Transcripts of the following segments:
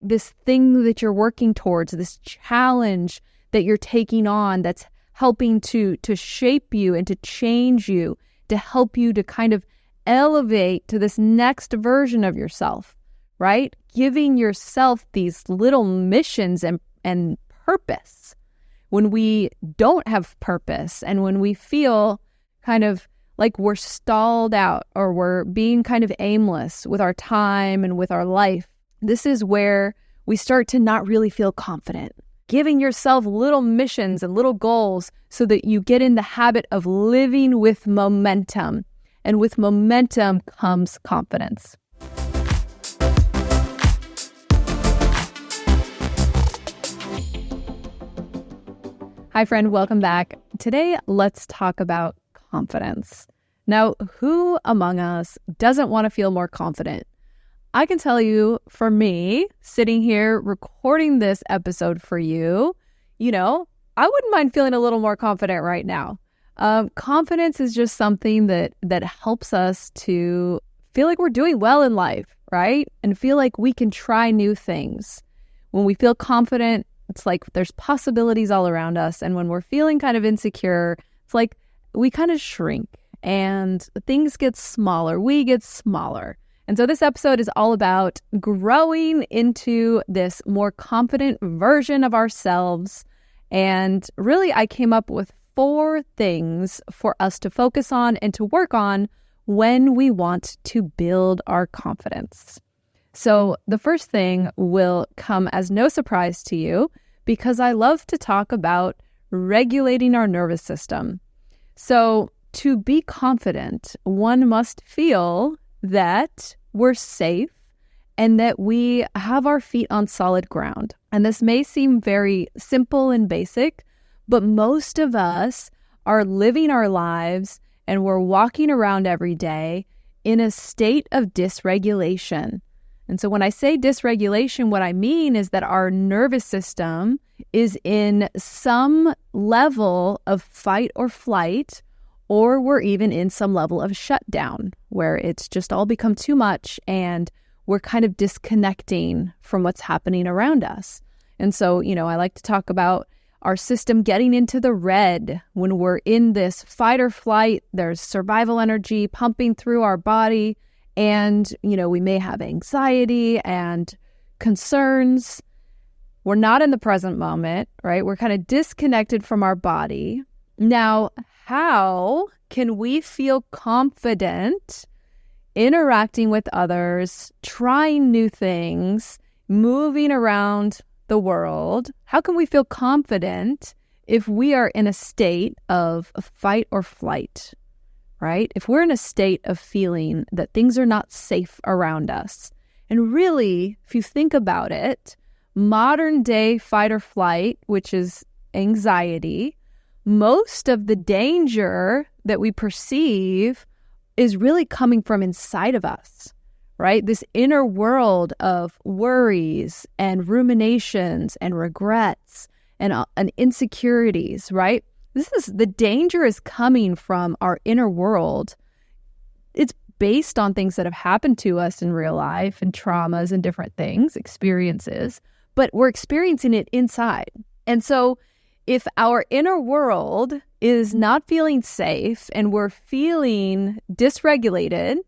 this thing that you're working towards, this challenge that you're taking on that's helping to shape you and to change you, to help you to kind of elevate to this next version of yourself, right? Giving yourself these little missions and purpose. When we don't have purpose and when we feel kind of like we're stalled out or we're being kind of aimless with our time and with our life, this is where we start to not really feel confident. Giving yourself little missions and little goals so that you get in the habit of living with momentum. And with momentum comes confidence. Hi, friend. Welcome back. Today, let's talk about confidence. Now, who among us doesn't want to feel more confident? I can tell you, for me, sitting here recording this episode for you, I wouldn't mind feeling a little more confident right now. Confidence is just something that helps us to feel like we're doing well in life, right? And feel like we can try new things. When we feel confident, it's like there's possibilities all around us. And when we're feeling kind of insecure, it's like we kind of shrink and things get smaller. We get smaller. And so this episode is all about growing into this more confident version of ourselves. And really, I came up with 4 things for us to focus on and to work on when we want to build our confidence. So the first thing will come as no surprise to you because I love to talk about regulating our nervous system. So to be confident, one must feel that we're safe and that we have our feet on solid ground. And this may seem very simple and basic, but most of us are living our lives and we're walking around every day in a state of dysregulation. And so when I say dysregulation, what I mean is that our nervous system is in some level of fight or flight, or we're even in some level of shutdown where it's just all become too much and we're kind of disconnecting from what's happening around us. And so, I like to talk about our system getting into the red when we're in this fight or flight. There's survival energy pumping through our body and, we may have anxiety and concerns. We're not in the present moment, right? We're kind of disconnected from our body. Now, how can we feel confident interacting with others, trying new things, moving around the world? How can we feel confident if we are in a state of fight or flight, right? If we're in a state of feeling that things are not safe around us. And really, if you think about it, modern day fight or flight, which is anxiety, most of the danger that we perceive is really coming from inside of us, right? This inner world of worries and ruminations and regrets and insecurities, right? The danger is coming from our inner world. It's based on things that have happened to us in real life and traumas and different things, experiences, but we're experiencing it inside. And so if our inner world is not feeling safe and we're feeling dysregulated,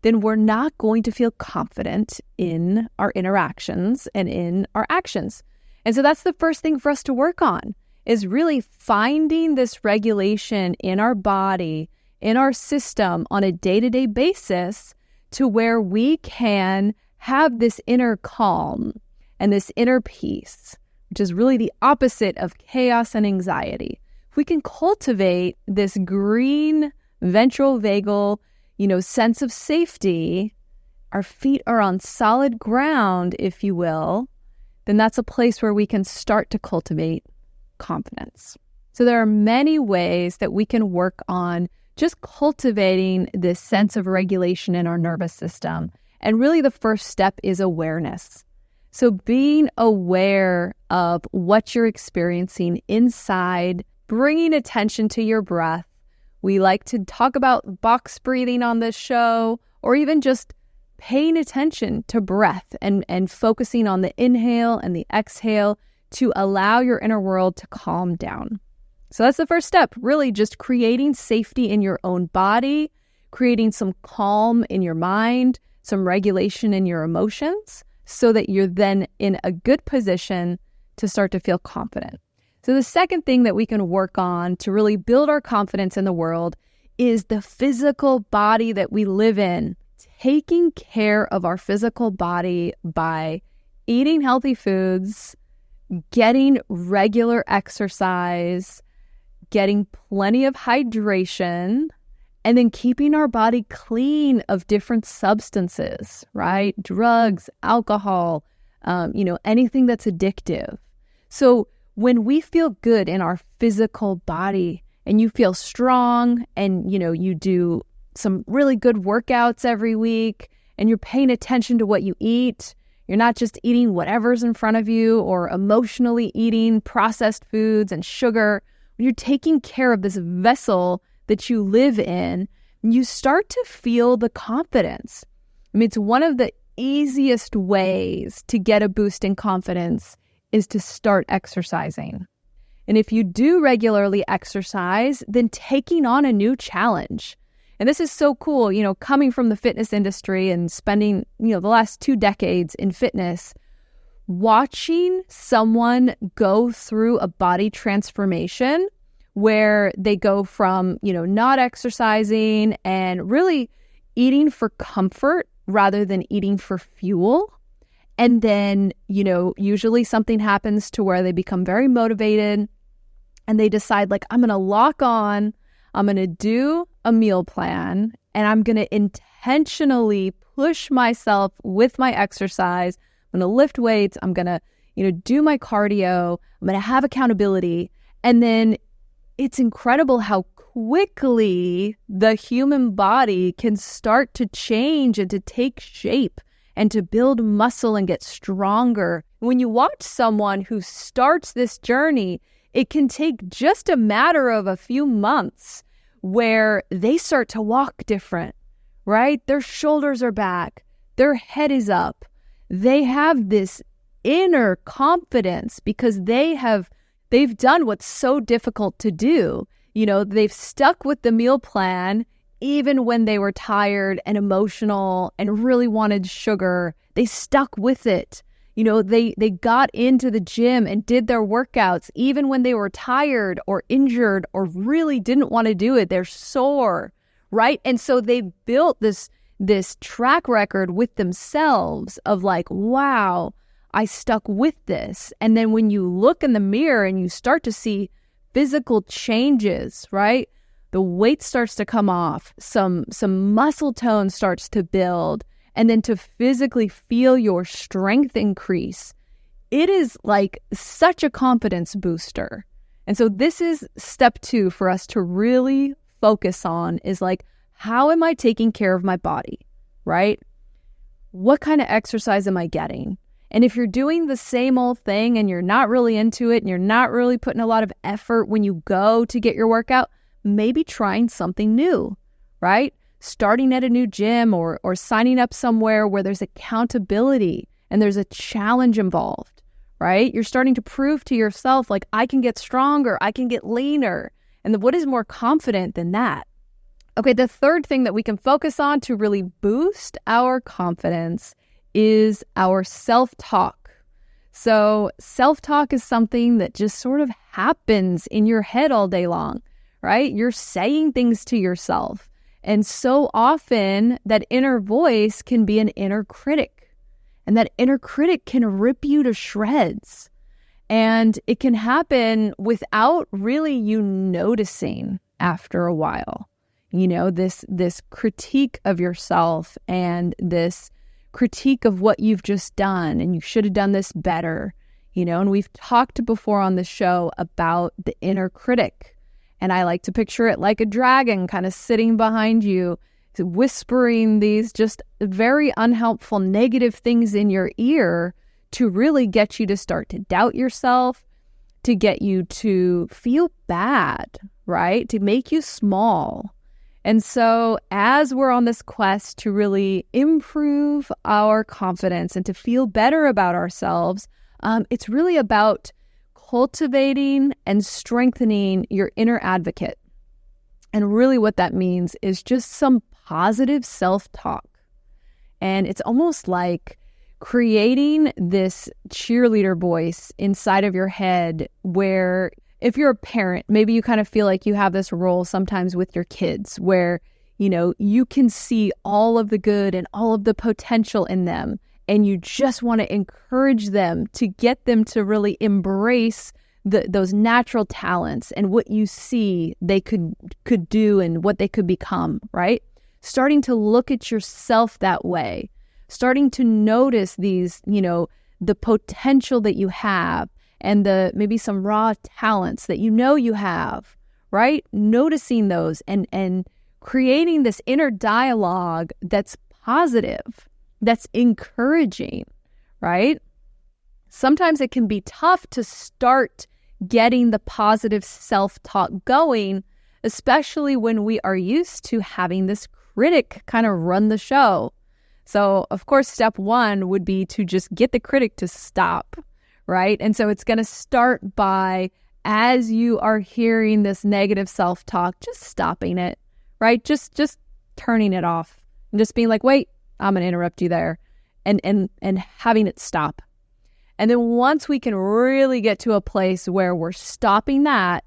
then we're not going to feel confident in our interactions and in our actions. And so that's the first thing for us to work on, is really finding this regulation in our body, in our system on a day-to-day basis to where we can have this inner calm and this inner peace, which is really the opposite of chaos and anxiety. If we can cultivate this green ventral vagal, sense of safety, our feet are on solid ground, if you will, then that's a place where we can start to cultivate confidence. So there are many ways that we can work on just cultivating this sense of regulation in our nervous system. And really the first step is awareness. So being aware of what you're experiencing inside, bringing attention to your breath. We like to talk about box breathing on this show, or even just paying attention to breath and focusing on the inhale and the exhale to allow your inner world to calm down. So that's the first step, really just creating safety in your own body, creating some calm in your mind, some regulation in your emotions, so that you're then in a good position to start to feel confident. So the second thing that we can work on to really build our confidence in the world is the physical body that we live in. Taking care of our physical body by eating healthy foods, getting regular exercise, getting plenty of hydration, and then keeping our body clean of different substances, right? Drugs, alcohol, anything that's addictive. So when we feel good in our physical body and you feel strong and, you do some really good workouts every week and you're paying attention to what you eat, you're not just eating whatever's in front of you or emotionally eating processed foods and sugar. When you're taking care of this vessel that you live in, you start to feel the confidence. I mean, it's one of the easiest ways to get a boost in confidence is to start exercising. And if you do regularly exercise, then taking on a new challenge. And this is so cool, coming from the fitness industry and spending, the last 2 decades in fitness, watching someone go through a body transformation where they go from, not exercising and really eating for comfort rather than eating for fuel. And then, usually something happens to where they become very motivated and they decide I'm going to lock on, I'm going to do a meal plan, and I'm going to intentionally push myself with my exercise. I'm going to lift weights. I'm going to, do my cardio. I'm going to have accountability. And then it's incredible how quickly the human body can start to change and to take shape and to build muscle and get stronger. When you watch someone who starts this journey, it can take just a matter of a few months where they start to walk different, right? Their shoulders are back, their head is up. They have this inner confidence because they've done what's so difficult to do. They've stuck with the meal plan even when they were tired and emotional and really wanted sugar. They stuck with it. They got into the gym and did their workouts even when they were tired or injured or really didn't want to do it. They're sore, right? And so they built this track record with themselves of wow, I stuck with this. And then when you look in the mirror and you start to see physical changes, right? The weight starts to come off, some muscle tone starts to build, and then to physically feel your strength increase. It is such a confidence booster. And so this is step 2 for us to really focus on is how am I taking care of my body, right? What kind of exercise am I getting? And if you're doing the same old thing and you're not really into it and you're not really putting a lot of effort when you go to get your workout, maybe trying something new, right? Starting at a new gym or signing up somewhere where there's accountability and there's a challenge involved, right? You're starting to prove to yourself, I can get stronger, I can get leaner. And what is more confident than that? Okay, the third thing that we can focus on to really boost our confidence is our self-talk. So self-talk is something that just sort of happens in your head all day long, right? You're saying things to yourself. And so often that inner voice can be an inner critic. And that inner critic can rip you to shreds. And it can happen without really you noticing after a while. This critique of yourself and this critique of what you've just done and you should have done this better, and we've talked before on the show about the inner critic. And I like to picture it like a dragon kind of sitting behind you, whispering these just very unhelpful negative things in your ear to really get you to start to doubt yourself, to get you to feel bad, right? To make you small. And so as we're on this quest to really improve our confidence and to feel better about ourselves, it's really about cultivating and strengthening your inner advocate. And really what that means is just some positive self-talk. And it's almost like creating this cheerleader voice inside of your head where if you're a parent, maybe you kind of feel like you have this role sometimes with your kids where, you can see all of the good and all of the potential in them. And you just want to encourage them to get them to really embrace those natural talents and what you see they could do and what they could become, right? Starting to look at yourself that way, starting to notice these, the potential that you have and maybe some raw talents that you have, right? Noticing those and creating this inner dialogue that's positive, that's encouraging, right? Sometimes it can be tough to start getting the positive self-talk going, especially when we are used to having this critic kind of run the show. So, of course, step one would be to just get the critic to stop, right? And so it's going to start by, as you are hearing this negative self-talk, just stopping it, right? Just turning it off and just being like, wait, I'm going to interrupt you there and having it stop. And then once we can really get to a place where we're stopping that,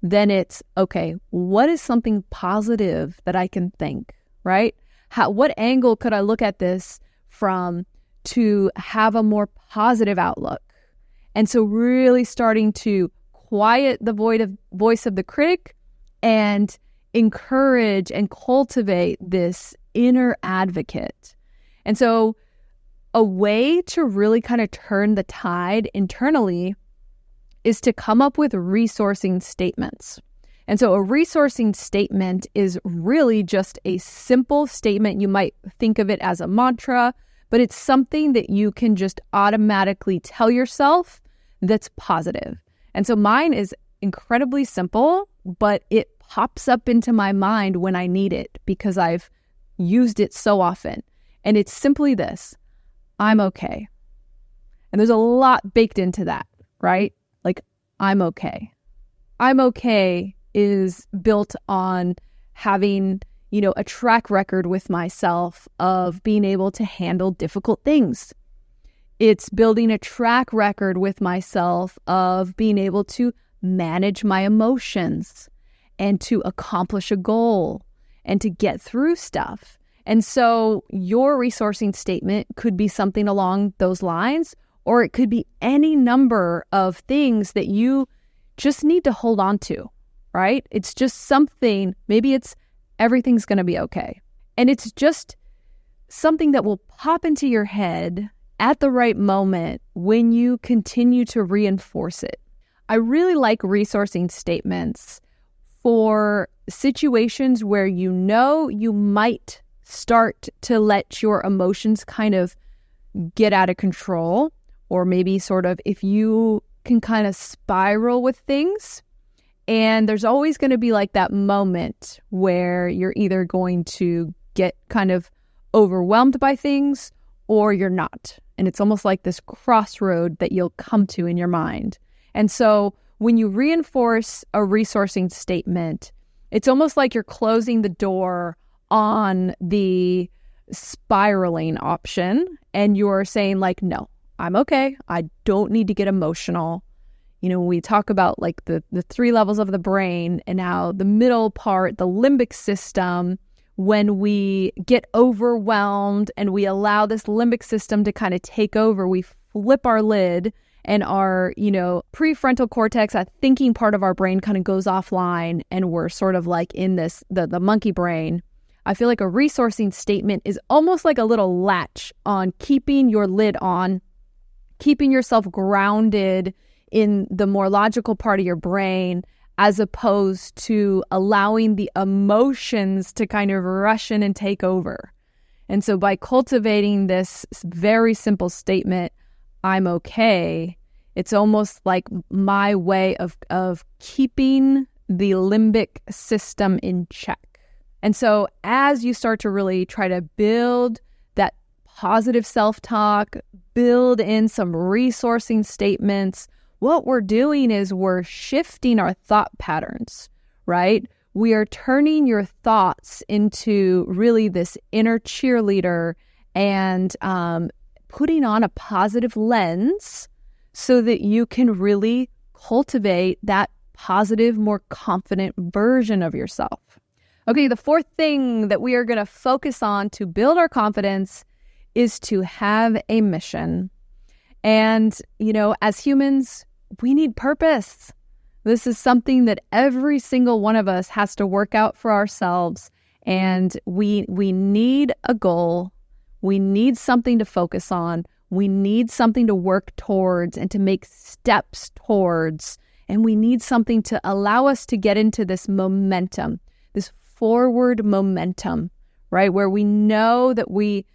then it's, okay, what is something positive that I can think, right? What angle could I look at this from to have a more positive outlook? And so really starting to quiet the voice of the critic and encourage and cultivate this inner advocate. And so a way to really kind of turn the tide internally is to come up with resourcing statements. And so a resourcing statement is really just a simple statement. You might think of it as a mantra, but it's something that you can just automatically tell yourself that's positive. And so mine is incredibly simple, but it pops up into my mind when I need it because I've used it so often. And it's simply this: I'm okay. And there's a lot baked into that, right? Like, I'm okay. I'm okay is built on having, a track record with myself of being able to handle difficult things. It's building a track record with myself of being able to manage my emotions and to accomplish a goal and to get through stuff. And so your resourcing statement could be something along those lines, or it could be any number of things that you just need to hold on to, right? It's just something, maybe it's everything's going to be okay. And it's just something that will pop into your head at the right moment when you continue to reinforce it. I really like resourcing statements for situations where you might start to let your emotions kind of get out of control, or maybe sort of if you can kind of spiral with things. And there's always going to be like that moment where you're either going to get kind of overwhelmed by things or you're not. And it's almost like this crossroad that you'll come to in your mind. And so when you reinforce a resourcing statement, it's almost like you're closing the door on the spiraling option, and you're saying like, no, I'm okay. I don't need to get emotional. We talk about like the 3 levels of the brain, and now the middle part, the limbic system, when we get overwhelmed and we allow this limbic system to kind of take over, we flip our lid and our, prefrontal cortex, that thinking part of our brain kind of goes offline, and we're sort of like in this, the monkey brain. I feel like a resourcing statement is almost like a little latch on keeping your lid on, keeping yourself grounded in the more logical part of your brain, as opposed to allowing the emotions to kind of rush in and take over. And so by cultivating this very simple statement, I'm okay, it's almost like my way of keeping the limbic system in check. And so as you start to really try to build that positive self-talk, build in some resourcing statements, what we're doing is we're shifting our thought patterns, right? We are turning your thoughts into really this inner cheerleader and putting on a positive lens so that you can really cultivate that positive, more confident version of yourself. Okay, the fourth thing that we are going to focus on to build our confidence is to have a mission. And, as humans, we need purpose. This is something that every single one of us has to work out for ourselves. And we need a goal. We need something to focus on. We need something to work towards and to make steps towards. And we need something to allow us to get into this momentum, this forward momentum, right? Where we know that we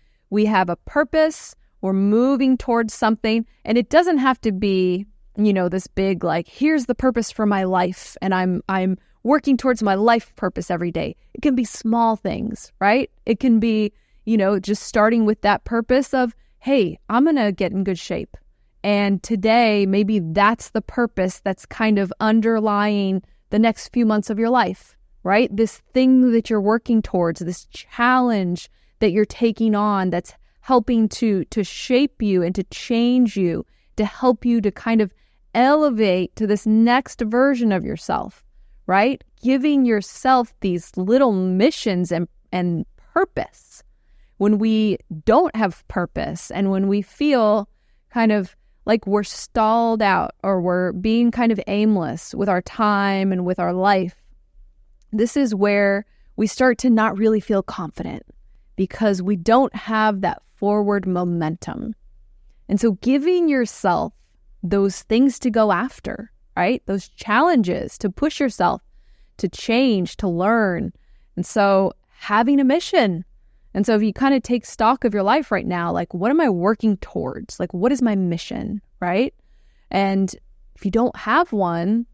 have a purpose, we're moving towards something, and it doesn't have to be, this big, here's the purpose for my life, and I'm working towards my life purpose every day. It can be small things, right? It can be, just starting with that purpose of, hey, I'm going to get in good shape. And today, maybe that's the purpose that's kind of underlying the next few months of your life, right? This thing that you're working towards, this challenge that you're taking on that's helping to shape you and to change you, to help you to kind of elevate to this next version of yourself, right? Giving yourself these little missions and purpose. When we don't have purpose and when we feel kind of like we're stalled out or we're being kind of aimless with our time and with our life, this is where we start to not really feel confident because we don't have that forward momentum. And so giving yourself those things to go after, right? Those challenges to push yourself, to change, to learn. And so having a mission. And so if you kind of take stock of your life right now, what am I working towards? What is my mission, right? And if you don't have one,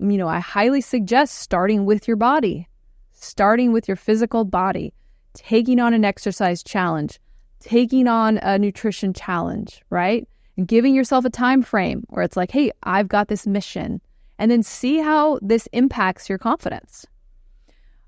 I highly suggest starting with your body, starting with your physical body, taking on an exercise challenge, taking on a nutrition challenge, right? And giving yourself a time frame where it's like, hey, I've got this mission. And then see how this impacts your confidence.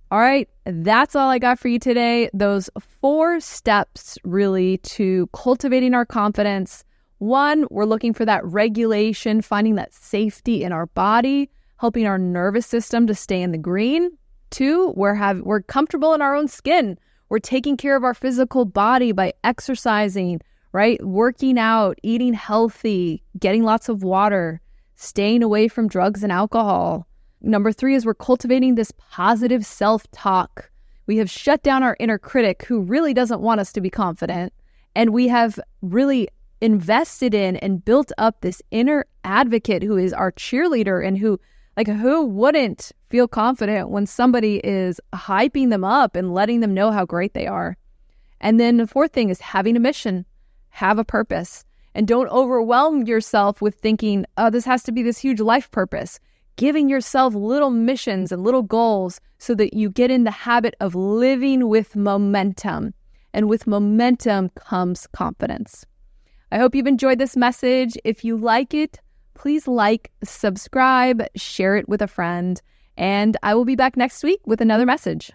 All right, that's all I got for you today. Those 4 steps really to cultivating our confidence. 1, we're looking for that regulation, finding that safety in our body, helping our nervous system to stay in the green. 2, we're comfortable in our own skin. We're taking care of our physical body by exercising, right? Working out, eating healthy, getting lots of water, staying away from drugs and alcohol. Number 3 is we're cultivating this positive self-talk. We have shut down our inner critic who really doesn't want us to be confident. And we have really invested in and built up this inner advocate who is our cheerleader and who wouldn't feel confident when somebody is hyping them up and letting them know how great they are. And then the 4th thing is having a mission, have a purpose, and don't overwhelm yourself with thinking, oh, this has to be this huge life purpose. Giving yourself little missions and little goals so that you get in the habit of living with momentum. And with momentum comes confidence. I hope you've enjoyed this message. If you like it, please subscribe, share it with a friend, and I will be back next week with another message.